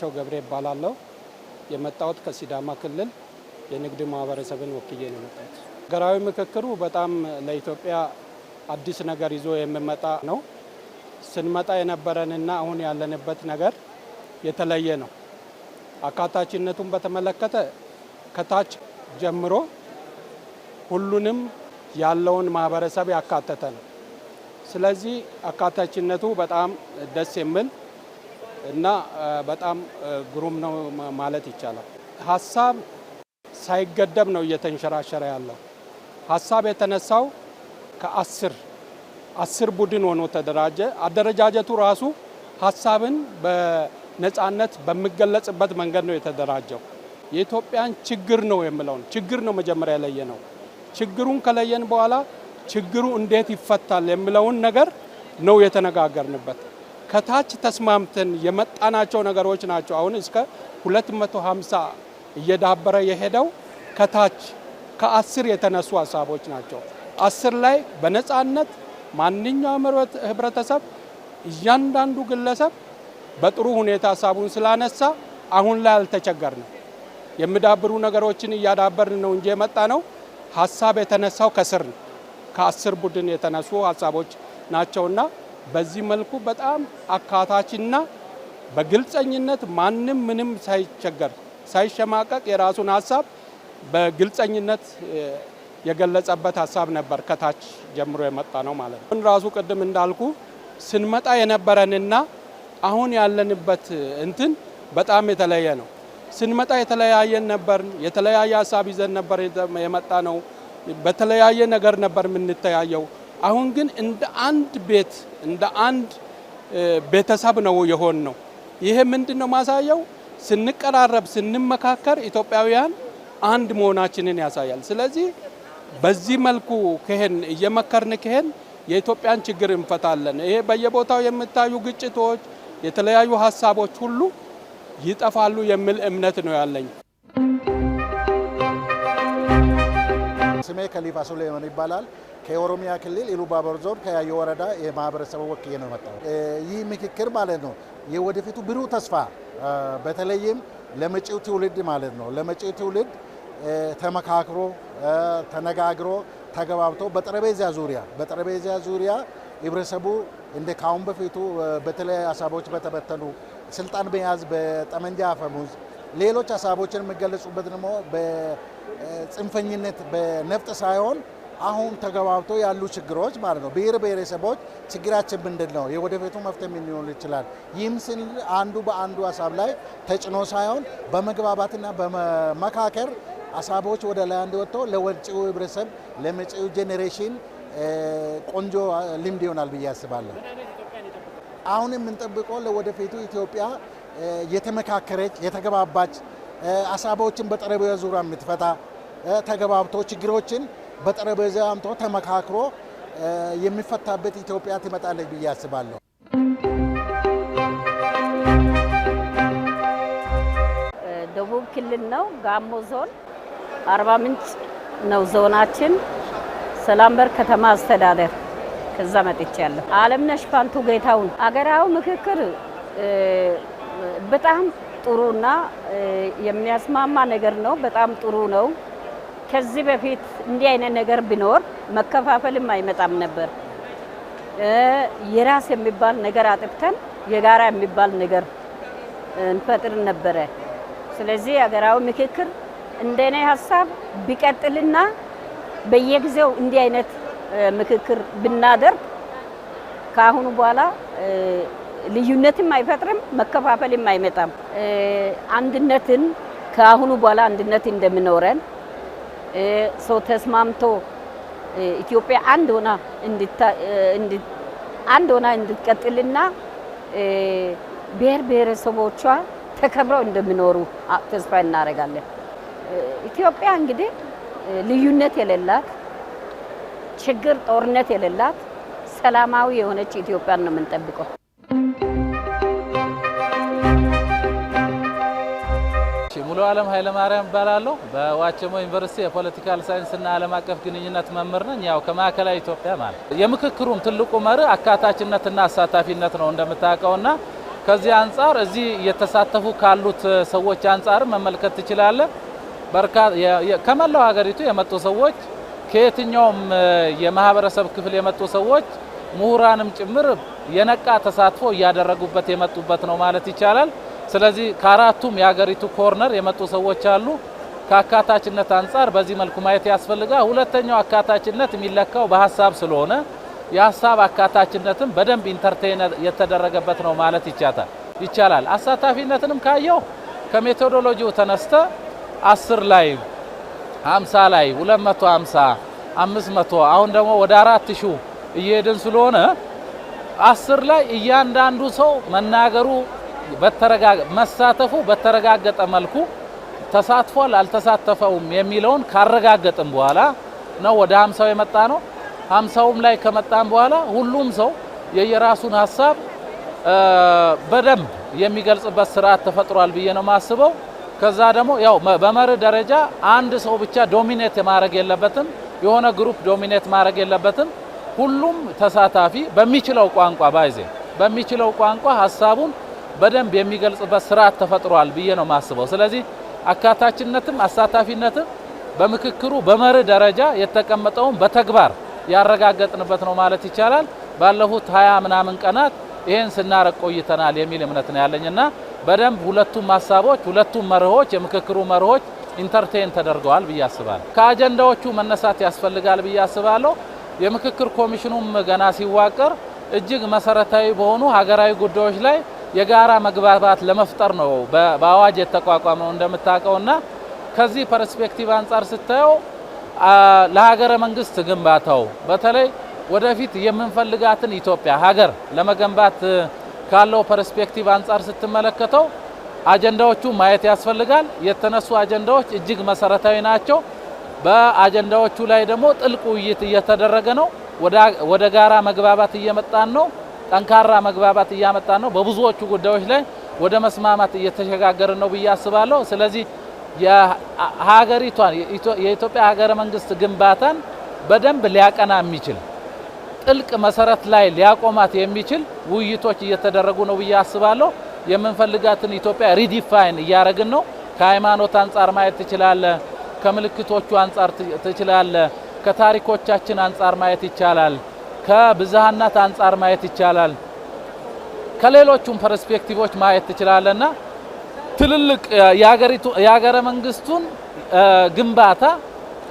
ጌታቸው ገብሬ ይባላለሁ። የመጣሁት ከሲዳማ ክልል የንግድ ማህበረሰብን ወክዬ ነው የመጣሁት። ሀገራዊ ምክክሩ በጣም ለኢትዮጵያ አዲስ ነገር ይዞ የሚመጣ ነው። ስንመጣ የነበረንና አሁን ያለንበት ነገር የተለየ ነው። አካታችነቱን በተመለከተ ከታች ጀምሮ ሁሉንም ያለውን ማህበረሰብ ያካተተ ነው። ስለዚህ አካታችነቱ በጣም ደስ የሚል እና በጣም ግሩም ነው ማለት ይቻላል። ሀሳብ ሳይገደብ ነው እየተንሸራሸረ ያለው። ሀሳብ የተነሳው ከ10 ቡድን ሆኖ ተደራጀ። አደረጃጀቱ ራሱ ሀሳብን በነፃነት በሚገለጽበት መንገድ ነው የተደራጀው። የኢትዮጵያን ችግር ነው የሚለውን ችግር ነው መጀመሪያ ለየ ነው። ችግሩን ከለየን በኋላ ችግሩ እንዴት ይፈታል የሚለውን ነገር ነው የተነጋገርንበት። ከታች ተስማምተን የመጣናቸው ነገሮች ናቸው። አሁን እስከ 250 እየዳበረ የሄደው ከታች ከ10 የተነሱ ሀሳቦች ናቸው። 10 ላይ በነፃነት ማንኛውም ህብረተሰብ እያንዳንዱ ግለሰብ በጥሩ ሁኔታ ሀሳቡን ስላነሳ አሁን ላይ አልተቸገርንም። የሚዳብሩ ነገሮችን እያዳበርን ነው እንጂ የመጣ ነው። ሀሳብ የተነሳው ከስር ነው። ከ10 ቡድን የተነሱ ሀሳቦች ናቸውና በዚህ መልኩ በጣም አካታችና በግልጸኝነት ማንም ምንም ሳይቸገር ሳይሸማቀቅ የራሱን ሀሳብ በግልጸኝነት የገለጸበት ሀሳብ ነበር። ከታች ጀምሮ የመጣ ነው ማለት ነው። ራሱ ቅድም እንዳልኩ ስንመጣ የነበረንና አሁን ያለንበት እንትን በጣም የተለየ ነው። ስንመጣ የተለያየን ነበር። የተለያየ ሀሳብ ይዘን ነበር የመጣ ነው። በተለያየ ነገር ነበር የምንተያየው። አሁን ግን እንደ አንድ ቤት እንደ አንድ ቤተሰብ ነው የሆን ነው። ይሄ ምንድነው ማሳየው? ስንቀራረብ ስንመካከር ኢትዮጵያውያን አንድ መሆናችንን ያሳያል። ስለዚህ በዚህ መልኩ ከሄን እየመከርን ከሄን የኢትዮጵያን ችግር እንፈታለን። ይሄ በየቦታው የሚታዩ ግጭቶች፣ የተለያዩ ሀሳቦች ሁሉ ይጠፋሉ የሚል እምነት ነው ያለኝ። ስሜ ከሊፋ ሱሌማን ይባላል። ከኦሮሚያ ክልል ኢሉባቦር ዞን ከያዩ ወረዳ የማህበረሰብ ወክዬ ነው የመጣው። ይህ ምክክር ማለት ነው የወደፊቱ ብሩህ ተስፋ በተለይም ለመጪው ትውልድ ማለት ነው ለመጪው ትውልድ ተመካክሮ ተነጋግሮ ተገባብቶ በጠረጴዛ ዙሪያ ህብረተሰቡ እንደ ካሁን በፊቱ በተለያዩ ሀሳቦች በተበተኑ ስልጣን በያዝ በጠመንጃ አፈሙዝ ሌሎች ሀሳቦችን የሚገለጹበት ደግሞ በጽንፈኝነት በነፍጥ ሳይሆን አሁን ተገባብቶ ያሉ ችግሮች ማለት ነው ብሔር ብሔረሰቦች ችግራችን ምንድነው የወደፊቱ መፍትሄ ምን ሊሆን ይችላል ይህም ስል አንዱ በአንዱ ሀሳብ ላይ ተጭኖ ሳይሆን በመግባባትና በመካከር ሀሳቦች ወደ ላይ እንዲወጡ ለወጪው ህብረተሰብ ለመጪው ጄኔሬሽን ቆንጆ ልምድ ይሆናል ብዬ አስባለሁ። አሁን የምንጠብቀው ለወደፊቱ ኢትዮጵያ የተመካከረች የተገባባች ሀሳቦችን በጠረጴዛ ዙሪያ የምትፈታ ተገባብቶ ችግሮችን በጠረጴዛ አምጥቶ ተመካክሮ የሚፈታበት ኢትዮጵያ ትመጣለች ብዬ አስባለሁ። ደቡብ ክልል ነው ጋሞ ዞን አርባ ምንጭ ነው ዞናችን። ሰላምበር ከተማ አስተዳደር ከዛ መጥቻለሁ። አለምነሽ ፋንቱ ጌታውን አገራው ምክክር በጣም ጥሩና የሚያስማማ ነገር ነው። በጣም ጥሩ ነው። ከዚህ በፊት እንዲህ አይነት ነገር ቢኖር መከፋፈልም አይመጣም ነበር። የራስ የሚባል ነገር አጥፍተን የጋራ የሚባል ነገር እንፈጥር ነበረ። ስለዚህ ሀገራዊ ምክክር እንደኔ ሀሳብ ቢቀጥልና በየጊዜው እንዲህ አይነት ምክክር ብናደርግ ከአሁኑ በኋላ ልዩነትም አይፈጥርም፣ መከፋፈልም አይመጣም። አንድነትን ከአሁኑ በኋላ አንድነት እንደምኖረን ሰው ተስማምቶ ኢትዮጵያ አንድ ሆና እንድትቀጥልና ብሔር ብሔረሰቦቿ ተከብረው እንደሚኖሩ ተስፋ እናደርጋለን። ኢትዮጵያ እንግዲህ ልዩነት የሌላት ችግር ጦርነት የሌላት ሰላማዊ የሆነች ኢትዮጵያን ነው የምንጠብቀው። ሙሉ ዓለም ኃይለ ማርያም እባላለሁ። በዋቸሞ ዩኒቨርሲቲ የፖለቲካል ሳይንስ እና ዓለም አቀፍ ግንኙነት መምህር ነኝ። ያው ከማዕከላዊ ኢትዮጵያ ማለት የምክክሩም ትልቁ መርህ አካታችነትና አሳታፊነት ነው እንደምታውቀውና ከዚህ አንፃር እዚህ የተሳተፉ ካሉት ሰዎች አንፃር መመልከት ትችላለ። ከመላው ሀገሪቱ የመጡ ሰዎች ከየትኛውም የማህበረሰብ ክፍል የመጡ ሰዎች ምሁራንም ጭምር የነቃ ተሳትፎ እያደረጉበት የመጡበት ነው ማለት ይቻላል። ስለዚህ ከአራቱም የሀገሪቱ ኮርነር የመጡ ሰዎች አሉ። ከአካታችነት አንፃር በዚህ መልኩ ማየት ያስፈልጋል። ሁለተኛው አካታችነት የሚለካው በሀሳብ ስለሆነ የሀሳብ አካታችነትም በደንብ ኢንተርቴን የተደረገበት ነው ማለት ይቻላል። አሳታፊነትንም ካየው ከሜቶዶሎጂው ተነስተ 10 ላይ 50 ላይ 250 500 አሁን ደግሞ ወደ 4000 እየሄድን ስለሆነ 10 ላይ እያንዳንዱ ሰው መናገሩ መሳተፉ በተረጋገጠ መልኩ ተሳትፏል አልተሳተፈውም የሚለውን ካረጋገጥን በኋላ ነው ወደ 50 የመጣ ነው። 50ም ላይ ከመጣን በኋላ ሁሉም ሰው የየራሱን ሐሳብ በደንብ የሚገልጽበት ስርዓት ተፈጥሯል ብዬ ነው ማስበው። ከዛ ደግሞ ያው በመርህ ደረጃ አንድ ሰው ብቻ ዶሚኔት ማድረግ የለበትም፣ የሆነ ግሩፕ ዶሚኔት ማድረግ የለበትም። ሁሉም ተሳታፊ በሚችለው ቋንቋ ሐሳቡን በደንብ የሚገልጽበት ስርዓት ተፈጥሯል ብዬ ነው ማስበው። ስለዚህ አካታችነትም አሳታፊነትም በምክክሩ በመርህ ደረጃ የተቀመጠውን በተግባር ያረጋገጥንበት ነው ማለት ይቻላል። ባለፉት 20 ምናምን ቀናት ይሄን ስናረቅ ቆይተናል የሚል እምነት ነው ያለኝና በደንብ ሁለቱም ሐሳቦች ሁለቱም መርሆች የምክክሩ መርሆች ኢንተርቴን ተደርገዋል ብዬ አስባለሁ። ከአጀንዳዎቹ መነሳት ያስፈልጋል ብዬ አስባለሁ። የምክክር ኮሚሽኑም ገና ሲዋቀር እጅግ መሰረታዊ በሆኑ ሀገራዊ ጉዳዮች ላይ የጋራ መግባባት ለመፍጠር ነው በአዋጅ የተቋቋመው እንደምታውቀውና ከዚህ ፐርስፔክቲቭ አንፃር ስታየው ለሀገረ መንግስት ግንባታው በተለይ ወደፊት የምንፈልጋትን ኢትዮጵያ ሀገር ለመገንባት ካለው ፐርስፔክቲቭ አንፃር ስትመለከተው አጀንዳዎቹ ማየት ያስፈልጋል። የተነሱ አጀንዳዎች እጅግ መሰረታዊ ናቸው። በአጀንዳዎቹ ላይ ደግሞ ጥልቅ ውይይት እየተደረገ ነው። ወደ ጋራ መግባባት እየመጣን ነው። ጠንካራ መግባባት እያመጣን ነው። በብዙዎቹ ጉዳዮች ላይ ወደ መስማማት እየተሸጋገርን ነው ብዬ አስባለሁ። ስለዚህ የሀገሪቷን የኢትዮጵያ ሀገረ መንግስት ግንባታን በደንብ ሊያቀና የሚችል ጥልቅ መሰረት ላይ ሊያቆማት የሚችል ውይይቶች እየተደረጉ ነው ብዬ አስባለሁ። የምንፈልጋትን ኢትዮጵያ ሪዲፋይን እያደረግን ነው። ከሃይማኖት አንፃር ማየት ትችላለ፣ ከምልክቶቹ አንፃር ትችላለ፣ ከታሪኮቻችን አንፃር ማየት ይቻላል፣ ከብዝሃነት አንፃር ማየት ይቻላል፣ ከሌሎቹም ፐርስፔክቲቮች ማየት ትችላለና ትልልቅ የሀገረ መንግስቱን ግንባታ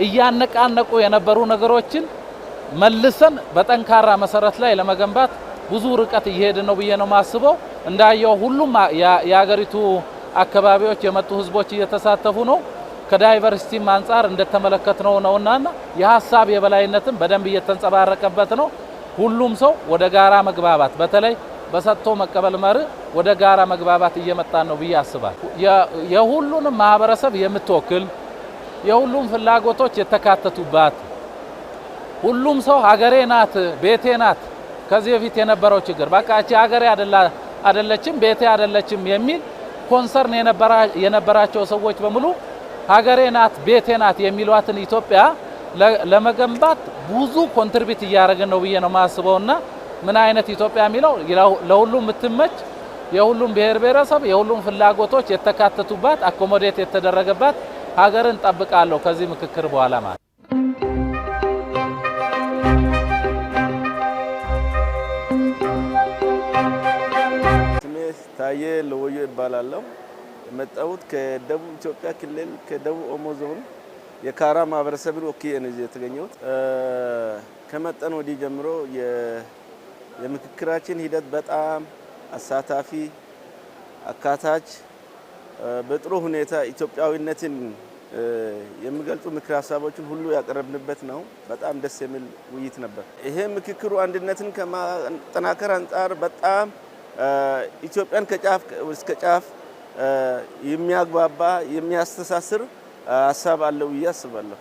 እያነቃነቁ የነበሩ ነገሮችን መልሰን በጠንካራ መሰረት ላይ ለመገንባት ብዙ ርቀት እየሄድን ነው ብዬ ነው ማስበው። እንዳየው ሁሉም የሀገሪቱ አካባቢዎች የመጡ ህዝቦች እየተሳተፉ ነው። ከዳይቨርሲቲም አንፃር እንደተመለከትነው ነውና የሐሳብ የበላይነትም በደንብ እየተንጸባረቀበት ነው። ሁሉም ሰው ወደ ጋራ መግባባት በተለይ በሰጥቶ መቀበል መርህ ወደ ጋራ መግባባት እየመጣን ነው ብዬ አስባለሁ። የሁሉንም ማህበረሰብ የምትወክል የሁሉም ፍላጎቶች የተካተቱባት ሁሉም ሰው ሀገሬ ናት ቤቴ ናት ከዚህ በፊት የነበረው ችግር በቃ እቺ ሀገሬ አይደለችም ቤቴ አይደለችም የሚል ኮንሰርን የነበራቸው ሰዎች በሙሉ ሀገሬ ናት ቤቴ ናት የሚሏትን ኢትዮጵያ ለመገንባት ብዙ ኮንትሪቢዩት እያደረግን ነው ብዬ ነው ማስበውና ምን አይነት ኢትዮጵያ የሚለው ለሁሉም ምትመች የሁሉም ብሔር ብሔረሰብ የሁሉም ፍላጎቶች የተካተቱባት አኮሞዴት የተደረገባት ሀገርን ጠብቃለሁ ከዚህ ምክክር በኋላ ማለት ታየ ለወዮ ይባላልው የመጣሁት ከደቡብ ኢትዮጵያ ክልል ከደቡብ ኦሞ ዞን የካራ ማህበረሰብን ወክዬ ነው የተገኘሁት። ከመጣን ወዲህ ጀምሮ የምክክራችን ሂደት በጣም አሳታፊ አካታች በጥሩ ሁኔታ ኢትዮጵያዊነትን የሚገልጹ ምክር ሀሳቦችን ሁሉ ያቀረብንበት ነው። በጣም ደስ የሚል ውይይት ነበር። ይሄ ምክክሩ አንድነትን ከማጠናከር አንፃር በጣም ኢትዮጵያን ከጫፍ እስከ ጫፍ የሚያግባባ የሚያስተሳስር ሀሳብ አለው ብዬ አስባለሁ።